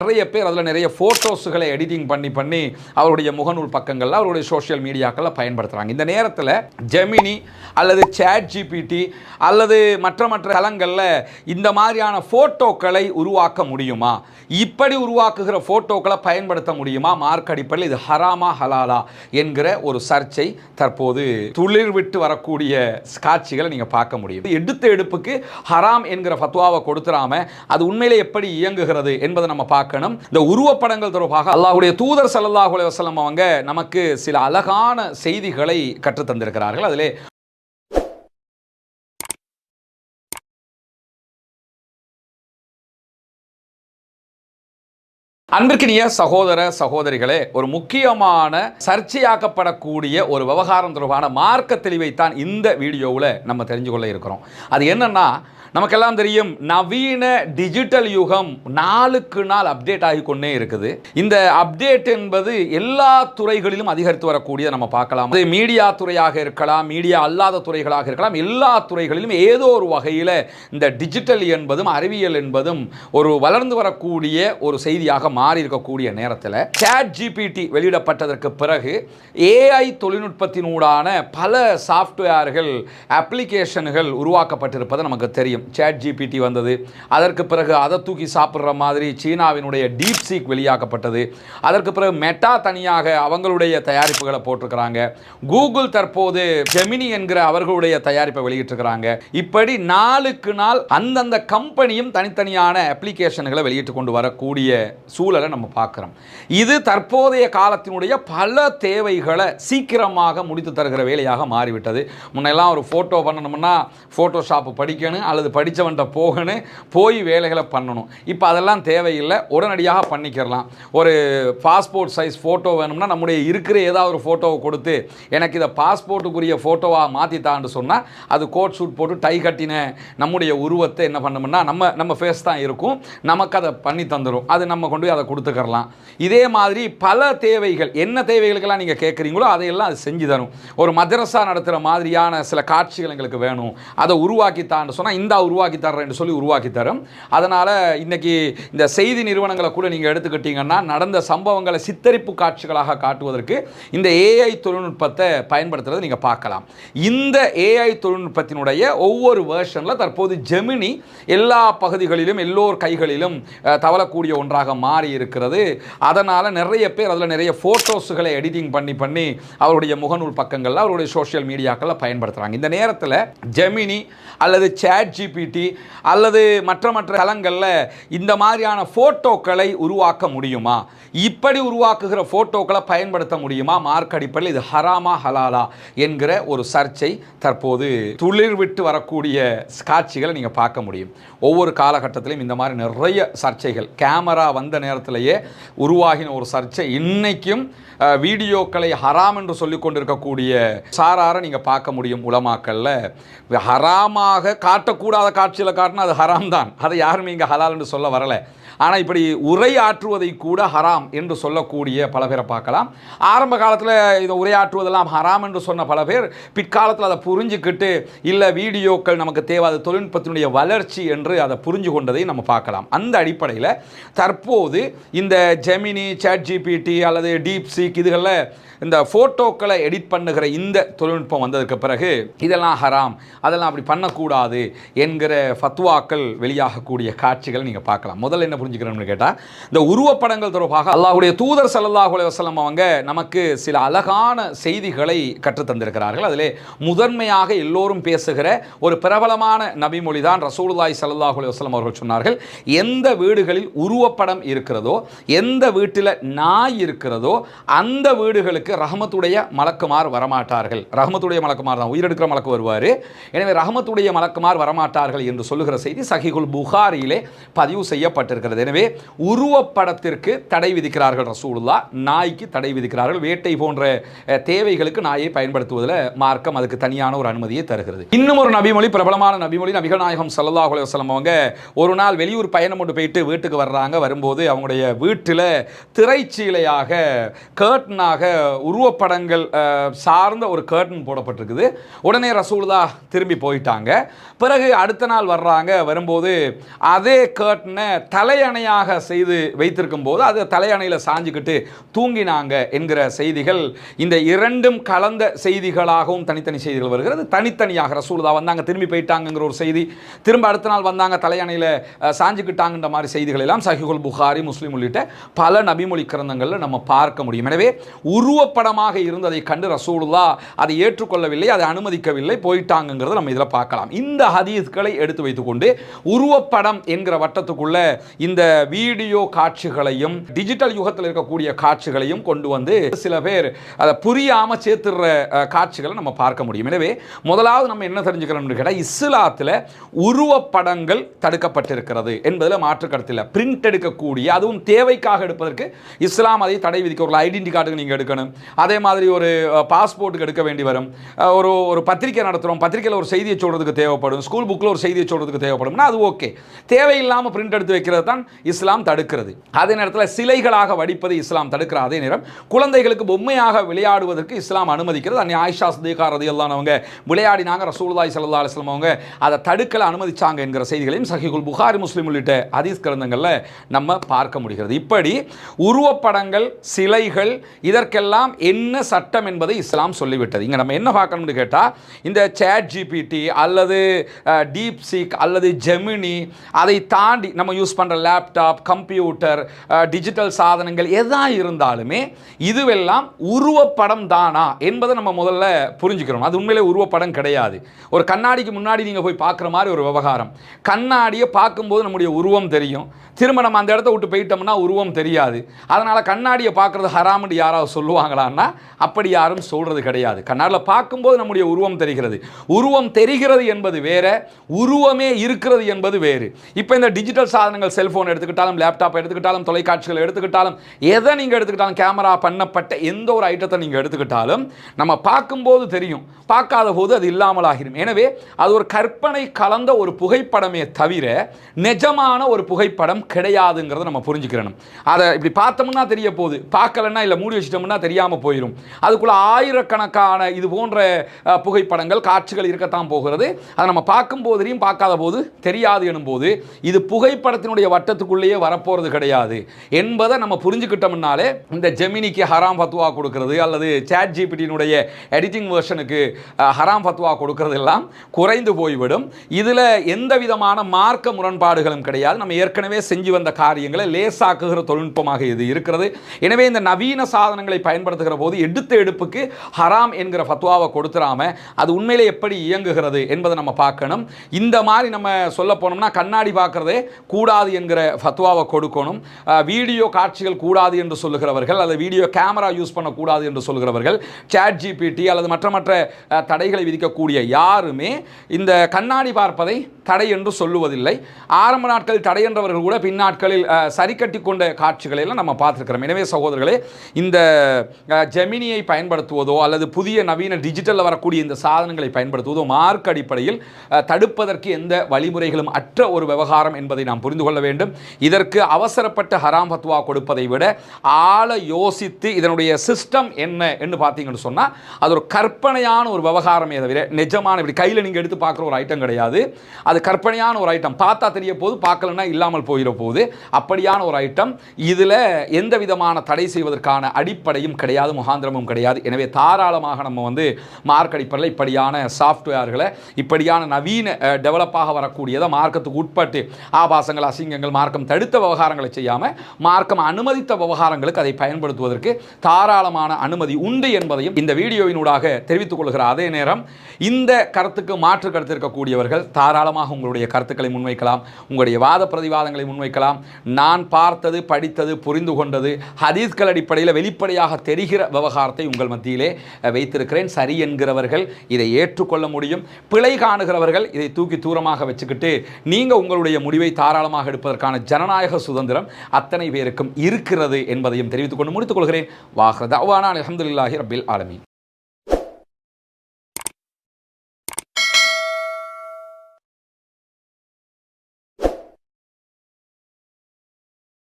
நிறைய பேர் அதில் நிறைய ஃபோட்டோஸுகளை எடிட்டிங் பண்ணி அவருடைய முகநூல் பக்கங்களில் அவருடைய சோஷியல் மீடியாக்களில் பயன்படுத்துகிறாங்க. இந்த நேரத்தில் ஜெமினி அல்லது சேட் ஜிபிடி அல்லது மற்ற தளங்களில் இந்த மாதிரியான ஃபோட்டோக்களை உருவாக்க முடியுமா, இப்படி உருவாக்குகிற ஃபோட்டோக்களை பயன்படுத்த முடியுமா, மார்க் அடிப்படையில் இது ஹராமா ஹலாலா என்கிற ஒரு சர்ச்சை தற்போது துளிர் விட்டு வரக்கூடிய காட்சிகளை நீங்கள் பார்க்க முடியும். எடுத்த எடுப்புக்கு ஹராம் என்கிற ஃபத்வாவை கொடுத்துடாம அது உண்மையிலே எப்படி இயங்குகிறது என்பதை நம்ம பார்க்கணும். இந்த உருவப்படங்கள் தொடர்பாக அல்லாஹ்வுடைய தூதர் ஸல்லல்லாஹு அலைஹி வஸல்லம் அவங்க நமக்கு சில அழகான செய்திகளை கற்றுத் தந்திருக்கிறார்கள். அதிலே அன்பிற்கினிய சகோதர சகோதரிகளே, ஒரு முக்கியமான சர்ச்சையாக்கப்படக்கூடிய ஒரு விவகாரம் தொடர்பான மார்க்க தெளிவைத்தான் இந்த வீடியோவில் நம்ம தெரிஞ்சு கொள்ள இருக்கிறோம். அது என்னன்னா, நமக்கெல்லாம் தெரியும், நவீன டிஜிட்டல் யுகம் நாளுக்கு நாள் அப்டேட் ஆகி கொண்டே இருக்குது. இந்த அப்டேட் என்பது எல்லா துறைகளிலும் அதிகரித்து வரக்கூடிய நம்ம பார்க்கலாம். அது மீடியா துறையாக இருக்கலாம், மீடியா அல்லாத துறைகளாக இருக்கலாம், எல்லா துறைகளிலும் ஏதோ ஒரு வகையில் இந்த டிஜிட்டல் என்பதும் அறிவியல் என்பதும் ஒரு வளர்ந்து வரக்கூடிய ஒரு செய்தியாக மாறி இருக்கக்கூடிய நேரத்தில் சேட் ஜிபிடி வெளியிடப்பட்டதற்கு பிறகு ஏஐ தொழில்நுட்பத்தினூடான பல சாஃப்ட்வேர்கள் அப்ளிகேஷன்கள் உருவாக்கப்பட்டிருப்பது நமக்கு தெரியும். சேட் ஜிபிடி வந்தது, அதற்கு பிறகு அதை தூக்கி சாப்பிட்ற மாதிரி சீனாவினுடைய டீப் சீக் வெளியாக்கப்பட்டது, அதற்கு பிறகு மெட்டா தனியாக அவங்களுடைய தயாரிப்புகளை போட்டிருக்கிறாங்க, கூகுள் தற்போது ஜெமினி என்கிற அவர்களுடைய தயாரிப்பை வெளியிட்டிருக்கிறாங்க. இப்படி நாளுக்கு நாள் அந்தந்த கம்பெனியும் தனித்தனியான அப்ளிகேஷன்களை வெளியிட்டு கொண்டு வரக்கூடிய சூழலை நம்ம பார்க்குறோம். இது தற்போதைய காலத்தினுடைய பல தேவைகளை சீக்கிரமாக முடித்து தருகிற வேலையாக மாறிவிட்டது. முன்னெல்லாம் ஒரு ஃபோட்டோ பண்ணணும்னா ஃபோட்டோஷாப் படிக்கணும் அல்லது படித்தவன்ட்ட போகணும், போய் வேலைகளை பண்ணணும். இப்போ அதெல்லாம் தேவையில்லை, உடனடியாக பண்ணிக்கிறலாம். ஒரு பாஸ்போர்ட் சைஸ் ஃபோட்டோ வேணும்னா நம்முடைய இருக்கிற ஏதாவது ஒரு ஃபோட்டோவை கொடுத்து எனக்கு இதை பாஸ்போர்ட்டுக்குரிய ஃபோட்டோவாக மாற்றித்தான்னு சொன்னால் அது கோட் ஷூட் போட்டு டை கட்டின நம்முடைய உருவத்தை என்ன பண்ணோம்னா நம்ம ஃபேஸ் தான் இருக்கும், நமக்கு அதை பண்ணி தந்துடும். அது நம்ம கொண்டு போய் அதை கொடுத்துக்கலாம். இதே மாதிரி பல தேவைகள், என்ன தேவைகளுக்கெல்லாம் நீங்கள் கேட்குறீங்களோ அதையெல்லாம் அது செஞ்சு தரும். ஒரு மதரசா நடத்துகிற மாதிரியான சில காட்சிகள் எங்களுக்கு வேணும், அதை உருவாக்கித்தான்னு சொன்னால் இந்த உருவாக்கி தர்றேன்னு சொல்லி உருவாக்கி தரும். அதனால் இன்றைக்கி இந்த செய்தி நிறுவனங்களை கூட நீங்கள் எடுத்துக்கிட்டீங்கன்னா நடந்த சம்பவங்களை சித்தரிப்பு காட்சிகளாக காட்டுவதற்கு இந்த ஏஐ தொழில்நுட்பத்தை பயன்படுத்துறதை நீங்கள் பார்க்கலாம். இந்த ஏஐ தொழில்நுட்பத்தினுடைய ஒவ்வொரு வேர்ஷனில் தற்போது ஜெமினி எல்லா பகுதிகளிலும் எல்லோர் கைகளிலும் தவளக்கூடிய ஒன்றாக மாறி இருக்கிறது. அதனால் நிறைய பேர் அதில் நிறைய ஃபோட்டோஸுகளை எடிட்டிங் பண்ணி அவருடைய முகநூல் பக்கங்களில் அவருடைய சோஷியல் மீடியாக்களில் பயன்படுத்துகிறாங்க. இந்த நேரத்தில் ஜெமினி அல்லது சேட் ஜிபிடி அல்லது மற்ற தளங்களில் இந்த மாதிரியான ஃபோட்டோக்களை உருவாக்க முடியுமா, இப்படி உருவாக்குகிற ஃபோட்டோக்களை பயன்படுத்த முடியுமா, மார்க் அடிப்படையில் இது ஹராமா ஹலாலா என்கிற ஒரு சர்ச்சை தற்போது துளிர் விட்டு வரக்கூடிய காட்சிகளை நீங்கள் பார்க்க முடியும். ஒவ்வொரு காலகட்டத்திலும் இந்த மாதிரி நிறைய சர்ச்சைகள், கேமரா வந்த நேரத்திலேயே உருவாகின ஒரு சர்ச்சை இன்னைக்கும் வீடியோக்களை ஹராம் என்று சொல்லிக் கொண்டிருக்கக்கூடிய சாராரை நீங்கள் பார்க்க முடியும். உலமாக்கல்ல ஹராமாக காட்டக்கூடாத காட்சியில் காட்டினா அது ஹராம் தான், அதை யாருமே இங்கே ஹலால் என்று சொல்ல வரலை. ஆனால் இப்படி உரையாற்றுவதை கூட ஹராம் என்று சொல்லக்கூடிய பல பேரை பார்க்கலாம். ஆரம்ப காலத்தில் இதை உரையாற்றுவதெல்லாம் ஹராம் என்று சொன்ன பல பேர் பிற்காலத்தில் அதை புரிஞ்சுக்கிட்டு இல்லை வீடியோக்கள் நமக்கு தேவை, அது தொழில்நுட்பத்தினுடைய வளர்ச்சி என்று அதை புரிஞ்சு கொண்டதை நம்ம பார்க்கலாம். அந்த அடிப்படையில் தற்போது இந்த ஜெமினி, சேட் ஜிபிடி அல்லது டீப் சீக் இதுகளில் இந்த ஃபோட்டோக்களை எடிட் பண்ணுகிற இந்த தொழில்நுட்பம் வந்ததுக்கு பிறகு இதெல்லாம் ஹராம், அதெல்லாம் அப்படி பண்ணக்கூடாது என்கிற ஃபத்வாக்கள் வெளியாகக்கூடிய காட்சிகள் நீங்கள் பார்க்கலாம். முதல்ல என்ன புரிஞ்சுக்கிறோம்னு கேட்டால், இந்த உருவப்படங்கள் தொடர்பாக அல்லாஹ்வுடைய தூதர் ஸல்லல்லாஹு அலைஹி வஸல்லம் அவங்க நமக்கு சில அழகான செய்திகளை கற்றுத் தந்திருக்கிறார்கள். அதிலே முதன்மையாக எல்லோரும் பேசுகிற ஒரு பிரபலமான நபிமொழி தான் ரசூலுல்லாஹி ஸல்லல்லாஹு அலைஹி வஸல்லம் அவர்கள் சொன்னார்கள், எந்த வீடுகளில் உருவப்படம் இருக்கிறதோ, எந்த வீட்டில் நாய் இருக்கிறதோ அந்த வீடுகளுக்கு ரஹமத்துடைய மலக்குமார் வரமாட்டார்கள். ரஹமத்துடைய மலக்குமார் தான், உயிரெடுக்கிற மலக்கு வருவார். எனவே ரஹமத்துடைய மலக்குமார் வரமாட்டார்கள் என்று சொல்லுகிற செய்தி சஹீஹுல் புகாரியிலே பதிவு செய்யப்பட்டிருக்கிறது. எனவே உருவப்படத்திற்கு தடை விதிக்கிறார்கள் ரசூலுல்லாஹ், நாய்க்கு தடை விதிக்கிறார்கள். வேட்டை போன்ற தேவைகளுக்கு நாயை பயன்படுத்துவதில் மார்க்கம் அதுக்கு தனியான ஒரு அனுமதியை தருகிறது. இன்னும் ஒரு நபிமொழி, பிரபலமான நபிமொழி, நபிகள் நாயகம் ஸல்லல்லாஹு அலைஹி வஸல்லம் அவங்க ஒரு நாள் வெளியூர் பயணம் கொண்டு போயிட்டு வீட்டுக்கு வர்றாங்க. வரும்போது அவங்களுடைய வீட்டில் திரைச்சீலையாக கர்டனாக உருவப்படங்கள் சார்ந்த ஒரு கர்டன் போடப்பட்டிருக்குது. உடனே ரசூலுல்லாஹ் திரும்பி போயிட்டாங்க. பிறகு அடுத்த நாள் வர்றாங்க. வரும்போது அதே கர்டனை தலையணை தலையணையாக செய்து வைத்திருக்கும் போது அது தலையணையில் சாஞ்சுக்கிட்டு தூங்கினாங்க என்கிற செய்திகள் இந்த இரண்டும் கலந்த செய்திகளாகவும் தனித்தனி செய்திகள் வருகிறது. தனித்தனியாக ரசூலுல்லாஹ் வந்தாங்க திரும்பி போயிட்டாங்கிற ஒரு செய்தி, திரும்ப அடுத்த நாள் வந்தாங்க தலையணையில் சாஞ்சுக்கிட்டாங்கன்ற மாதிரி செய்திகள் எல்லாம் சஹீஹுல் புகாரி, முஸ்லிம் உள்ளிட்ட பல நபிமொழி கிரந்தங்களில் நம்ம பார்க்க முடியும். எனவே உருவப்படமாக இருந்ததை கண்டு ரசூலுல்லாஹ் அதை ஏற்றுக்கொள்ளவில்லை, அதை அனுமதிக்கவில்லை, போயிட்டாங்கிறத நம்ம இதில் பார்க்கலாம். இந்த ஹதீஸ்களை எடுத்து வைத்துக்கொண்டு உருவப்படம் என்கிற வட்டத்துக்குள்ள இந்த வீடியோ காட்சிகளையும் டிஜிட்டல் யுகத்தில் இருக்கக்கூடிய காட்சிகளையும் கொண்டு வந்து சில பேர் அதை புரியாம சேர்த்துற காட்சிகளை நம்ம பார்க்க முடியும். எனவே முதலாவது நம்ம என்ன தெரிஞ்சுக்கிறோம்னு கேட்டால், இஸ்லாத்தில் உருவப்படங்கள் தடுக்கப்பட்டிருக்கிறது என்பதில் மாற்று கருத்து இல்லை. பிரிண்ட் எடுக்கக்கூடிய, அதுவும் தேவைக்காக எடுப்பதற்கு இஸ்லாம் அதை தடை விதிக்க. ஒரு ஐடென்டி கார்டுக்கு நீங்கள் எடுக்கணும், அதே மாதிரி ஒரு பாஸ்போர்ட்டுக்கு எடுக்க வேண்டி வரும், ஒரு பத்திரிக்கை நடத்துகிறோம், பத்திரிக்கையில் ஒரு செய்தியை சொல்றதுக்கு தேவைப்படும், ஸ்கூல் புக்கில் ஒரு செய்தியை சொல்றதுக்கு தேவைப்படும்னா அது ஓகே. தேவையில்லாமல் பிரிண்ட் எடுத்து வைக்கிறது தான் இஸ்லாம் தடுக்கிறது. அதே நேரத்தில் சிலைகளாக வடிப்பது இஸ்லாம் தடுக்கிற அதே நேரம் குழந்தைகளுக்கு பொம்மையாக விளையாடுவதற்கு இஸ்லாம் அனுமதிக்கிறது. அன்னை ஆயிஷா சித்திகா ரலியல்லாஹு அன்ஹா விளையாடினாங்க, ரசூலுல்லாஹி ஸல்லல்லாஹு அலைஹி வஸல்லம் அவங்க அதை தடுக்கல அனுமதிச்சாங்க என்கிற செய்திகளையும் சஹீஹுல் புகாரி, முஸ்லிம் உள்ளிட்ட ஹதீஸ் கிரந்தங்களில் நம்ம பார்க்க முடிகிறது. இப்படி உருவப்படங்கள், சிலைகள் இதற்கெல்லாம் என்ன சட்டம் என்பதை இஸ்லாம் சொல்லிவிட்டது. இங்கே நம்ம என்ன பார்க்கணும்னு கேட்டால், இந்த சேட் ஜிபிடி அல்லது டீப் சீக் அல்லது ஜெமினி, அதை தாண்டி நம்ம யூஸ் பண்ணுற லேப்டாப், கம்ப்யூட்டர், டிஜிட்டல் சாதனங்கள் எதா இருந்தாலுமே இதுவெல்லாம் உருவப்படம் தானா என்பதை நம்ம முதல்ல புரிஞ்சுக்கிறோம். அது உண்மையிலே உருவப்படம் கிடையாது. ஒரு கண்ணாடிக்கு முன்னாடி நீங்கள் போய் பார்க்குற மாதிரி ஒரு விவகாரம். கண்ணாடியை பார்க்கும்போது நம்முடைய உருவம் தெரியும், திரும்ப நம்ம அந்த இடத்த விட்டு போயிட்டோம்னா உருவம் தெரியாது. அதனால் கண்ணாடியை பார்க்குறது ஹராம்னு யாராவது சொல்லுவாங்களான்னா அப்படி யாரும் சொல்கிறது கிடையாது. கண்ணாடியில் பார்க்கும்போது நம்முடைய உருவம் தெரிகிறது. உருவம் தெரிகிறது என்பது வேற, உருவமே இருக்கிறது என்பது வேறு. இப்போ இந்த டிஜிட்டல் சாதனங்கள், செல்ஃபோன் எடுத்துக்கிட்டாலும், லேப்டாப் எடுத்துக்கிட்டாலும், தொலைக்காட்சிகள் எடுத்துக்கிட்டாலும், எதை நீங்கள் எடுத்துக்கிட்டாலும், கேமரா பண்ணப்பட்ட எந்த ஒரு ஐட்டத்தை நீங்கள் எடுத்துக்கிட்டாலும் நம்ம பார்க்கும்போது தெரியும், பார்க்காத போது அது இல்லாமல் ஆகிடும். எனவே அது ஒரு கற்பனை கலந்த ஒரு புகைப்படமே தவிர நிஜமான ஒரு புகைப்படம் கிடையாதுங்கிறத நம்ம புரிஞ்சுக்கிறணும். அதை இப்படி பார்த்தோம்னா தெரிய போகுது, பார்க்கலன்னா இல்லை மூடி வச்சிட்டோம்னா தெரியாமல் போயிடும். அதுக்குள்ள ஆயிரக்கணக்கான இது போன்ற புகைப்படங்கள், காட்சிகள் இருக்கத்தான் போகிறது. அதை நம்ம பார்க்கும் போதையும் பார்க்காத போது தெரியாது எனும் போது இது புகைப்படத்தினுடைய வட்டத்துக்குள்ளேயே வரப்போகிறது கிடையாது என்பதை நம்ம புரிஞ்சுக்கிட்டோம்னாலே இந்த ஜெமினிக்கு ஹராம் ஃபத்வா கொடுக்கிறது அல்லது சேட் ஜிபிடியினுடைய எடிட்டிங் வெர்ஷனுக்கு ஹராம் ஃபத்வா கொடுக்கிறது எல்லாம் குறைந்து போய்விடும். இதில் எந்த விதமான மார்க்க முரண்பாடுகளும் கிடையாது. நம்ம ஏற்கனவே செஞ்சு வந்த காரியங்களை லேசாக்குகிற தொழில்நுட்பமாக இது இருக்கிறது. எனவே இந்த நவீன சாதனங்களை பயன்படுத்துகிற போது எடுத்த எடுப்புக்கு ஹராம் என்கிற ஃபத்வாவை கொடுத்துடாம அது உண்மையிலே எப்படி இயங்குகிறது என்பதை நம்ம பார்க்கணும். இந்த மாதிரி நம்ம சொல்ல போனோம்னா கண்ணாடி பார்க்கறதே கூடாது என்கிற ஃபத்வாவை கொடுக்கணும். வீடியோ காட்சிகள் கூடாது என்று சொல்லுகிறவர்கள், அல்லது வீடியோ கேமரா யூஸ் பண்ணக்கூடாது என்று சொல்லுகிறவர்கள், சேட் ஜிபிடி அல்லது மற்ற தடைகளை விதிக்கக்கூடிய யாருமே இந்த கண்ணாடி பார்ப்பதை தடை என்று சொல்லுவதில்லை. ஆரம்ப நாட்களில் தடை என்றவர்கள் கூட பின்னாட்களில் சரி கட்டி கொண்ட காட்சிகளை எல்லாம் நம்ம பார்த்துருக்கிறோம். எனவே சகோதரர்களே, இந்த ஜெமினியை பயன்படுத்துவதோ அல்லது புதிய நவீன டிஜிட்டலில் வரக்கூடிய இந்த சாதனங்களை பயன்படுத்துவதோ மார்க் அடிப்படையில் தடுப்பதற்கு எந்த வழிமுறைகளும் அற்ற ஒரு விவகாரம் என்பதை நாம் புரிந்து கொள்ள வேண்டும். இதற்கு அவசரப்பட்ட ஹராம் ஃபத்வா கொடுப்பதை விட ஆழ யோசித்து இதனுடைய சிஸ்டம் என்ன என்று பார்த்தீங்கன்னு சொன்னால் அது ஒரு கற்பனையான ஒரு விவகாரமே தவிர நிஜமான இப்படி கையில் நீங்கள் எடுத்து பார்க்குற ஒரு ஐட்டம் கிடையாது. அது கற்பனையான ஒரு ஐட்டம், பார்த்தா தெரிய போது, பார்க்கலன்னா இல்லாமல் போயிட போகுது. அப்படியான ஒரு ஐட்டம். இதில் எந்த விதமான தடை செய்வதற்கான அடிப்படையும் கிடையாது, முகாந்திரமும் கிடையாது. எனவே தாராளமாக நம்ம மார்க் அடிப்படையில் இப்படியான சாஃப்ட்வேர்களை, இப்படியான நவீன டெவலப்பாக வரக்கூடியதை மார்க்கத்துக்கு உட்பட்டு ஆபாசங்கள், அசிங்கங்கள், மார்க்கம் தடுத்த விவகாரங்களை செய்யாமல் மார்க்கம் அனுமதித்த விவகாரங்களுக்கு அதை பயன்படுத்துவதற்கு தாராளமான அனுமதி உண்டு என்பதையும் இந்த வீடியோவினூடாக தெரிவித்துக் கொள்கிற அதே நேரம், இந்த கருத்துக்கு மாற்று கருத்து இருக்கக்கூடியவர்கள் தாராளமாக உங்களுடைய கருத்துக்களை முன்வைக்கலாம், உங்களுடைய வாத பிரதிவாதங்களை முன்வைக்கலாம். நான் பார்த்தது, படித்தது, புரிந்து கொண்டது ஹதீஸ்கள் அடிப்படையில் வெளிப்படையாக தெரிகிற விவகாரத்தை உங்கள் மத்தியிலே வைத்திருக்கிறேன். சரி என்கிறவர்கள் இதை ஏற்றுக்கொள்ள முடியும், பிழை காணுகிறவர்கள் இதை தூக்கி தூரமாக வச்சுக்கிட்டு நீங்கள் உங்களுடைய முடிவை தாராளமாக எடுப்பதற்கான ஜனநாயக சுதந்திரம் அத்தனை பேருக்கும் இருக்கிறது என்பதையும் தெரிவித்துக் கொண்டு முடித்துக் கொள்கிறேன். வாஹ்ர தஅவானா அல்ஹம்துலில்லாஹி ரப்பில் ஆலமீன்.